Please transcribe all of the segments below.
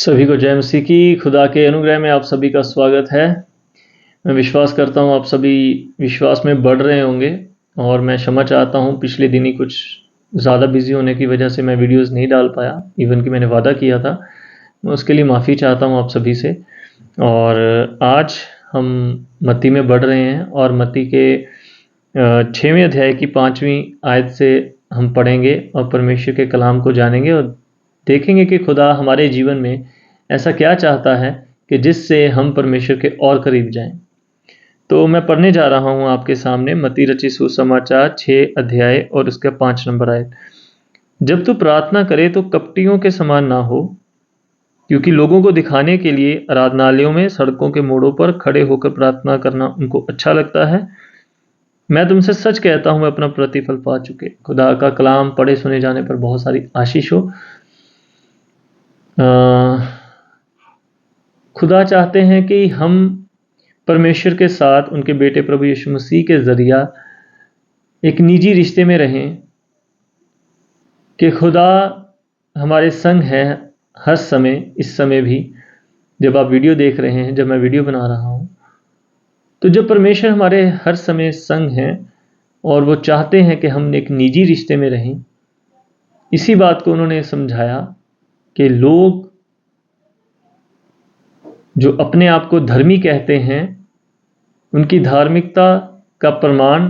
सभी को जय मसीह की। खुदा के अनुग्रह में आप सभी का स्वागत है। मैं विश्वास करता हूँ आप सभी विश्वास में बढ़ रहे होंगे और मैं क्षमा चाहता हूँ पिछले दिनी कुछ ज़्यादा बिजी होने की वजह से मैं वीडियोस नहीं डाल पाया, इवन कि मैंने वादा किया था। मैं उसके लिए माफ़ी चाहता हूँ आप सभी से। और आज हम मत्ती में बढ़ रहे हैं और मत्ती के 6वें अध्याय की 5वीं आयत से हम पढ़ेंगे और परमेश्वर के कलाम को जानेंगे और देखेंगे कि खुदा हमारे जीवन में ऐसा क्या चाहता है कि जिससे हम परमेश्वर के और करीब जाएं। तो मैं पढ़ने जा रहा हूं आपके सामने मत्ती रचित सुसमाचार 6 अध्याय और उसका 5 नंबर आयत। जब तू प्रार्थना करे तो कपटियों के समान ना हो, क्योंकि लोगों को दिखाने के लिए आराधनालयों में सड़कों के मोड़ों पर खड़े होकर प्रार्थना करना उनको अच्छा लगता है। मैं तुमसे सच कहता हूं, मैं अपना प्रतिफल पा चुके। खुदा का कलाम पढ़े सुने जाने पर बहुत सारी आशीष हो। खुदा चाहते हैं कि हम परमेश्वर के साथ उनके बेटे प्रभु यीशु मसीह के जरिया एक निजी रिश्ते में रहें, कि खुदा हमारे संग है हर समय। इस समय भी जब आप वीडियो देख रहे हैं, जब मैं वीडियो बना रहा हूं, तो जब परमेश्वर हमारे हर समय संग हैं और वो चाहते हैं कि हम एक निजी रिश्ते में रहें। इसी बात को उन्होंने समझाया कि लोग जो अपने आप को धर्मी कहते हैं, उनकी धार्मिकता का प्रमाण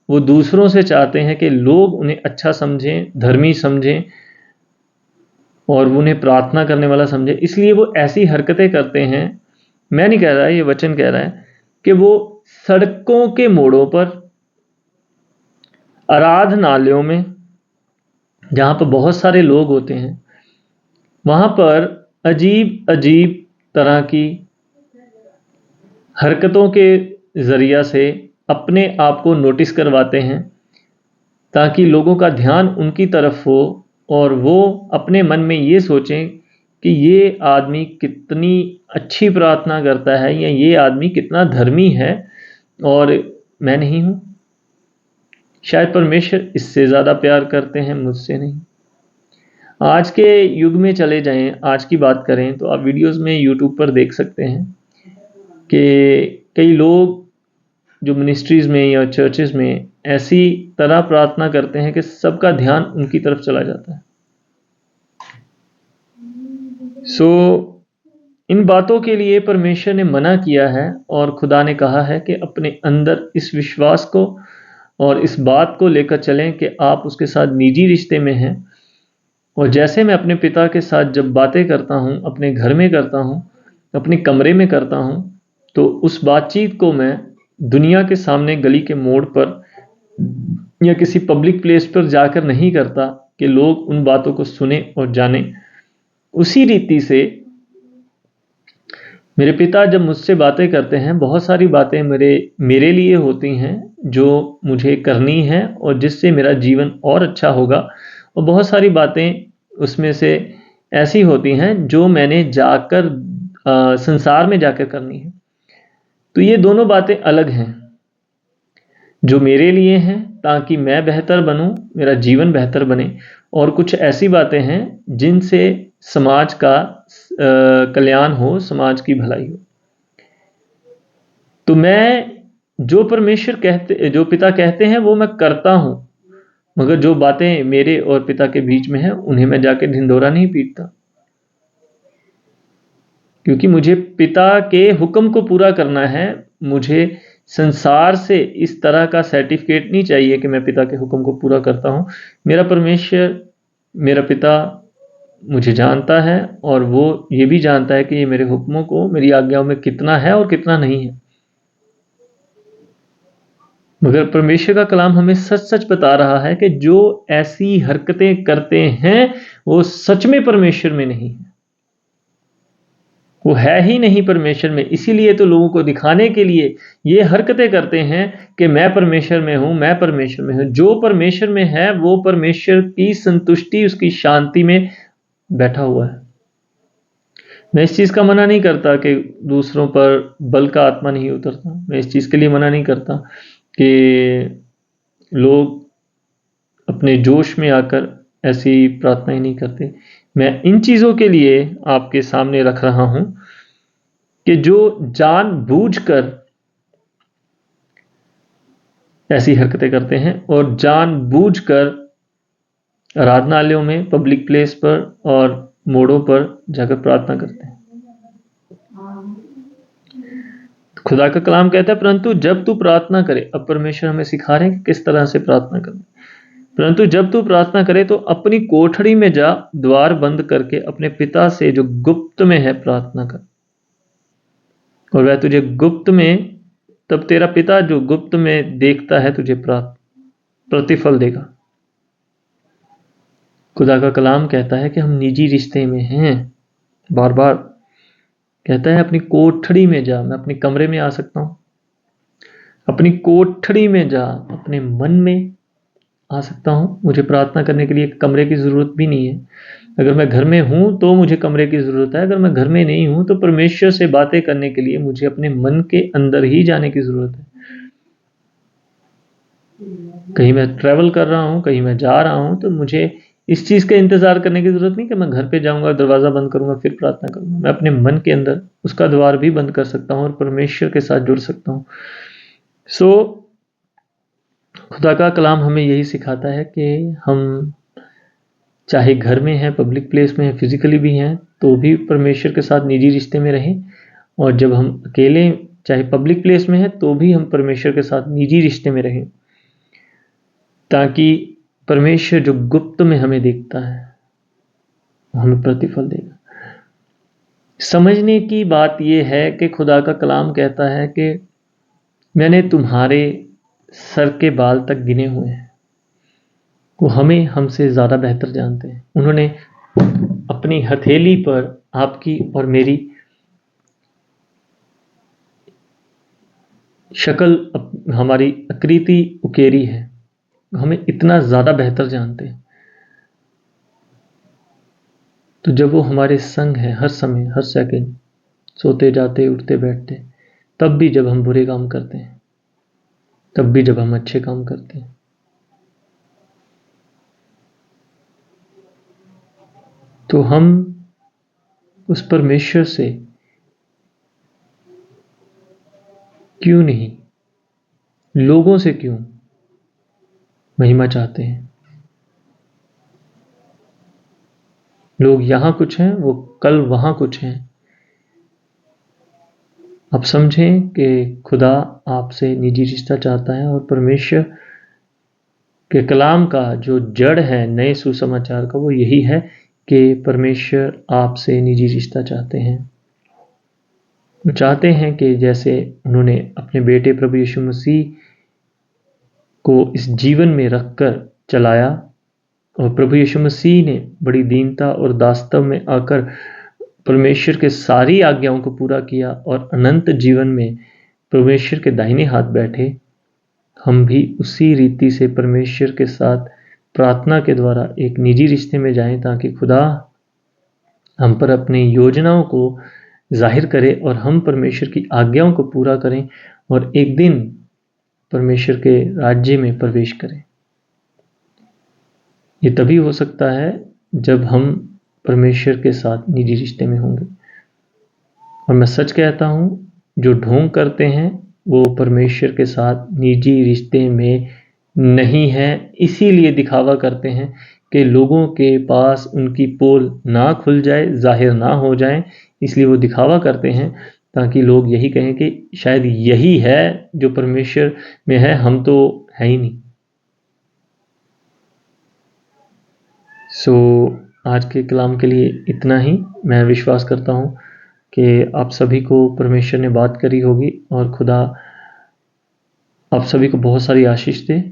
वो दूसरों से चाहते हैं कि लोग उन्हें अच्छा समझें, धर्मी समझें और उन्हें प्रार्थना करने वाला समझें। इसलिए वो ऐसी हरकतें करते हैं। मैं नहीं कह रहा, ये वचन कह रहा है कि वो सड़कों के मोड़ों पर, आराधनालयों में, जहाँ पर बहुत सारे लोग होते हैं, वहाँ पर अजीब अजीब तरह की हरकतों के ज़रिया से अपने आप को नोटिस करवाते हैं, ताकि लोगों का ध्यान उनकी तरफ हो और वो अपने मन में ये सोचें कि ये आदमी कितनी अच्छी प्रार्थना करता है या ये आदमी कितना धर्मी है और मैं नहीं हूँ। शायद परमेश्वर इससे ज़्यादा प्यार करते हैं, मुझसे नहीं। आज के युग में चले जाएं, आज की बात करें तो आप वीडियोस में यूट्यूब पर देख सकते हैं कि कई लोग जो मिनिस्ट्रीज़ में या चर्चेज़ में ऐसी तरह प्रार्थना करते हैं कि सबका ध्यान उनकी तरफ चला जाता है। इन बातों के लिए परमेश्वर ने मना किया है और खुदा ने कहा है कि अपने अंदर इस विश्वास को और इस बात को लेकर चलें कि आप उसके साथ निजी रिश्ते में हैं। और जैसे मैं अपने पिता के साथ जब बातें करता हूँ, अपने घर में करता हूँ, अपने कमरे में करता हूँ, तो उस बातचीत को मैं दुनिया के सामने गली के मोड़ पर या किसी पब्लिक प्लेस पर जाकर नहीं करता कि लोग उन बातों को सुने और जाने। उसी रीति से मेरे पिता जब मुझसे बातें करते हैं, बहुत सारी बातें मेरे लिए होती हैं जो मुझे करनी है और जिससे मेरा जीवन और अच्छा होगा, और बहुत सारी बातें उसमें से ऐसी होती हैं जो मैंने जाकर संसार में जाकर करनी है। तो ये दोनों बातें अलग हैं, जो मेरे लिए हैं ताकि मैं बेहतर बनूं, मेरा जीवन बेहतर बने, और कुछ ऐसी बातें हैं जिनसे समाज का कल्याण हो, समाज की भलाई हो। तो मैं जो जो पिता कहते हैं वो मैं करता हूं, मगर जो बातें मेरे और पिता के बीच में हैं उन्हें मैं जाके ढिंढोरा नहीं पीटता, क्योंकि मुझे पिता के हुक्म को पूरा करना है। मुझे संसार से इस तरह का सर्टिफिकेट नहीं चाहिए कि मैं पिता के हुक्म को पूरा करता हूं। मेरा परमेश्वर, मेरा पिता मुझे जानता है और वो ये भी जानता है कि ये मेरे हुक्मों को, मेरी आज्ञाओं में कितना है और कितना नहीं है। मगर परमेश्वर का कलाम हमें सच सच बता रहा है कि जो ऐसी हरकतें करते हैं वो सच में परमेश्वर में नहीं है, वो है ही नहीं परमेश्वर में। इसीलिए तो लोगों को दिखाने के लिए ये हरकतें करते हैं कि मैं परमेश्वर में हूं, मैं परमेश्वर में हूं। जो परमेश्वर में है वो परमेश्वर की संतुष्टि, उसकी शांति में बैठा हुआ है। मैं इस चीज़ का मना नहीं करता कि दूसरों पर बल का आत्मा नहीं उतरता। मैं इस चीज़ के लिए मना नहीं करता कि लोग अपने जोश में आकर ऐसी प्रार्थना ही नहीं करते। मैं इन चीज़ों के लिए आपके सामने रख रहा हूं कि जो जानबूझकर ऐसी हरकतें करते हैं और जानबूझकर आराधनालयों में, पब्लिक प्लेस पर और मोड़ों पर जाकर प्रार्थना करते हैं। खुदा का कलाम कहता है, परंतु जब तू प्रार्थना करे, अब परमेश्वर हमें सिखा रहे हैं कि किस तरह से प्रार्थना करना। परंतु जब तू प्रार्थना करे तो अपनी कोठरी में जा, द्वार बंद करके अपने पिता से जो गुप्त में है प्रार्थना कर, और वह तुझे गुप्त में, तब तेरा पिता जो गुप्त में देखता है तुझे प्रतिफल देगा। खुदा का कलाम कहता है कि हम निजी रिश्ते में हैं। बार बार कहता है अपनी कोठरी में जा। मैं अपने कमरे में आ सकता हूं, अपनी कोठरी में जा, अपने मन में आ सकता हूं। मुझे प्रार्थना करने के लिए कमरे की जरूरत भी नहीं है। अगर मैं घर में हूं तो मुझे कमरे की जरूरत है। अगर मैं घर में नहीं हूं तो परमेश्वर से बातें करने के लिए मुझे अपने मन के अंदर ही जाने की जरूरत है। कहीं मैं ट्रैवल कर रहा हूं, कहीं मैं जा रहा हूं, तो मुझे इस चीज का इंतजार करने की जरूरत नहीं कि मैं घर पे जाऊंगा, दरवाजा बंद करूंगा, फिर प्रार्थना करूंगा। मैं अपने मन के अंदर उसका द्वार भी बंद कर सकता हूं और परमेश्वर के साथ जुड़ सकता हूं। सो खुदा का कलाम हमें यही सिखाता है कि हम चाहे घर में हैं, पब्लिक प्लेस में हैं, फिजिकली भी हैं, तो भी परमेश्वर के साथ निजी रिश्ते में रहें। और जब हम अकेले, चाहे पब्लिक प्लेस में हैं, तो भी हम परमेश्वर के साथ निजी रिश्ते में रहें, ताकि परमेश्वर जो गुप्त में हमें देखता है वो हमें प्रतिफल देगा। समझने की बात यह है कि खुदा का कलाम कहता है कि मैंने तुम्हारे सर के बाल तक गिने हुए हैं। वो हमें हमसे ज़्यादा बेहतर जानते हैं। उन्होंने अपनी हथेली पर आपकी और मेरी शक्ल, हमारी आकृति उकेरी है। हमें इतना ज़्यादा बेहतर जानते हैं। तो जब वो हमारे संग है हर समय, हर सेकंड, सोते जाते, उठते बैठते, तब भी जब हम बुरे काम करते हैं, तब भी जब हम अच्छे काम करते हैं, तो हम उस परमेश्वर से क्यों नहीं, लोगों से क्यों महिमा चाहते हैं। लोग यहां कुछ हैं, वो कल वहां कुछ हैं। आप समझें कि खुदा आपसे निजी रिश्ता चाहता है, और परमेश्वर के कलाम का जो जड़ है नए सुसमाचार का, वो यही है कि परमेश्वर आपसे निजी रिश्ता चाहते हैं। वो चाहते हैं कि जैसे उन्होंने अपने बेटे प्रभु यीशु मसीह को इस जीवन में रखकर चलाया, और प्रभु यीशु मसीह ने बड़ी दीनता और दासत्व में आकर परमेश्वर के सारी आज्ञाओं को पूरा किया और अनंत जीवन में परमेश्वर के दाहिने हाथ बैठे। हम भी उसी रीति से परमेश्वर के साथ प्रार्थना के द्वारा एक निजी रिश्ते में जाएं, ताकि खुदा हम पर अपनी योजनाओं को जाहिर करे और हम परमेश्वर की आज्ञाओं को पूरा करें और एक दिन परमेश्वर के राज्य में प्रवेश करें। ये तभी हो सकता है जब हम परमेश्वर के साथ निजी रिश्ते में होंगे। और मैं सच कहता हूं, जो ढोंग करते हैं वो परमेश्वर के साथ निजी रिश्ते में नहीं है, इसीलिए दिखावा करते हैं कि लोगों के पास उनकी पोल ना खुल जाए, जाहिर ना हो जाए। इसलिए वो दिखावा करते हैं ताकि लोग यही कहें कि शायद यही है जो परमेश्वर में है, हम तो है ही नहीं। सो आज के कलाम के लिए इतना ही। मैं विश्वास करता हूँ कि आप सभी को परमेश्वर ने बात करी होगी, और खुदा आप सभी को बहुत सारी आशीष दे।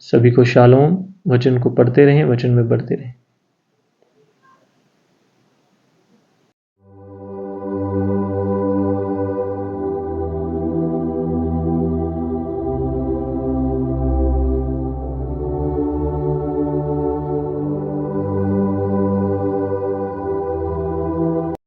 सभी को शालोम। वचन को पढ़ते रहें, वचन में बढ़ते रहें।